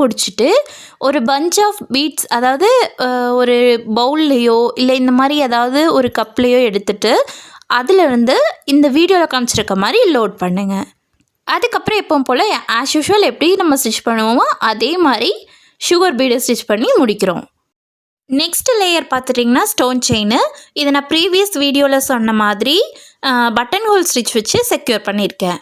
பிடிச்சிட்டு ஒரு bunch of beads, அதாவது ஒரு பவுல்லையோ இல்லை இந்த மாதிரி ஏதாவது ஒரு கப்லேயோ எடுத்துகிட்டு அதிலிருந்து இந்த வீடியோவில் காமிச்சிருக்க மாதிரி லோட் பண்ணுங்கள். அதுக்கப்புறம் எப்பவும் போல் ஆஸ் யூஷுவல் எப்படி நம்ம ஸ்டிச் பண்ணுவோமோ அதே மாதிரி சுகர் பீடை ஸ்டிச் பண்ணி முடிக்கிறோம். நெக்ஸ்ட் லேயர் பார்த்துட்டிங்கன்னா ஸ்டோன் செயின். இதை நான் ப்ரீவியஸ் வீடியோவில் சொன்ன மாதிரி பட்டன் ஹோல் ஸ்டிச் வச்சு செக்யூர் பண்ணியிருக்கேன்.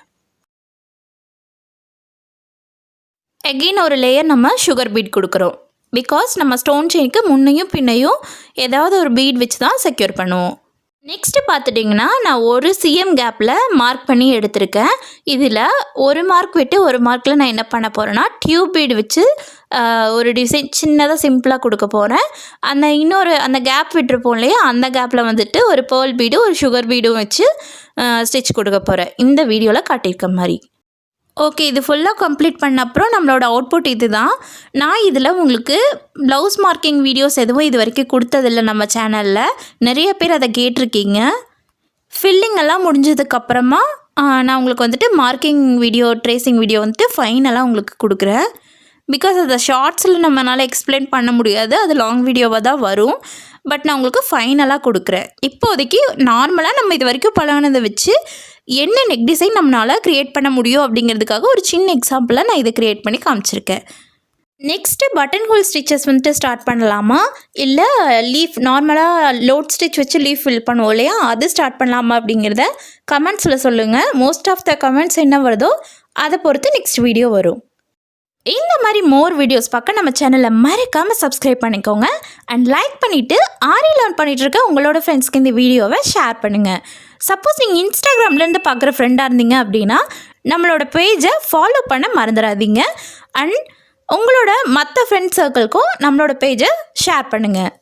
அகெயின் ஒரு லேயர் நம்ம சுகர் பீட் கொடுக்குறோம். பிகாஸ் நம்ம ஸ்டோன் செயினுக்கு முன்னையும் பின்னையும் ஏதாவது ஒரு பீட் வச்சு தான் செக்யூர் பண்ணுவோம். நெக்ஸ்ட்டு பார்த்துட்டிங்கன்னா நான் ஒரு சிஎம் கேப்பில் மார்க் பண்ணி எடுத்திருக்கேன். இதில் ஒரு மார்க் விட்டு ஒரு மார்க்கில் நான் என்ன பண்ண போகிறேன்னா டியூப் பீடு வச்சு ஒரு டிசைன் சின்னதாக சிம்பிளாக கொடுக்க போகிறேன். அந்த கேப் விட்டுருப்போம் இல்லையா, அந்த கேப்பில் வந்துட்டு ஒரு பேர்ல் பீடும் ஒரு சுகர் பீடும் வச்சு ஸ்டிச் கொடுக்க போகிறேன், இந்த வீடியோவில் காட்டியிருக்க மாதிரி. ஓகே, இது ஃபுல்லாக கம்ப்ளீட் பண்ண அப்புறம் நம்மளோட அவுட்புட் இது தான். நான் இதில் உங்களுக்கு ப்ளவுஸ் மார்க்கிங் வீடியோஸ் எதுவும் இது வரைக்கும் கொடுத்ததில்லை நம்ம சேனலில். நிறைய பேர் அதை கேட்டிருக்கீங்க. ஃபில்லிங் எல்லாம் முடிஞ்சதுக்கப்புறமா நான் உங்களுக்கு வந்துட்டு மார்க்கிங் வீடியோ, ட்ரேசிங் வீடியோ வந்துட்டு ஃபைனலாக உங்களுக்கு கொடுக்குறேன். பிகாஸ் அதை ஷார்ட்ஸில் நம்மளால் எக்ஸ்பிளைன் பண்ண முடியாது, அது லாங் வீடியோவாக தான் வரும். பட் நான் உங்களுக்கு ஃபைனலாக கொடுக்குறேன். இப்போதைக்கு நார்மலாக நம்ம இது வரைக்கும் பழகினதை வச்சு என்ன நெக் டிசைன் நம்மளால் க்ரியேட் பண்ண முடியும் அப்படிங்கிறதுக்காக ஒரு சின்ன எக்ஸாம்பிளாக நான் இதை க்ரியேட் பண்ணி காமிச்சிருக்கேன். நெக்ஸ்ட்டு பட்டன் ஹோல் ஸ்டிச்சஸ் வந்துட்டு ஸ்டார்ட் பண்ணலாமா, இல்லை லீஃப் நார்மலாக லோட் ஸ்டிச் வச்சு லீஃப் ஃபில் பண்ணுவோம் இல்லையா, அது ஸ்டார்ட் பண்ணலாமா அப்படிங்கிறத கமெண்ட்ஸில் சொல்லுங்கள். மோஸ்ட் ஆஃப் த கமெண்ட்ஸ் என்ன வருதோ அதை பொறுத்து நெக்ஸ்ட் வீடியோ வரும். இந்த மாதிரி மோர் வீடியோஸ் பார்க்க நம்ம சேனலை மறக்காமல் சப்ஸ்கிரைப் பண்ணிக்கோங்க. அண்ட் லைக் பண்ணிவிட்டு ஆரி லேர்ன் பண்ணிகிட்டு இருக்க உங்களோட ஃப்ரெண்ட்ஸ்க்கு இந்த வீடியோவை ஷேர் பண்ணுங்கள். சப்போஸ் நீங்கள் இன்ஸ்டாகிராம்லேருந்து பார்க்குற ஃப்ரெண்டாக இருந்தீங்க அப்படின்னா நம்மளோட பேஜை ஃபாலோ பண்ண மறந்துடாதீங்க. அண்ட் உங்களோட மற்ற ஃப்ரெண்ட்ஸ் சர்க்கிள்க்கும் நம்மளோட பேஜை ஷேர் பண்ணுங்கள்.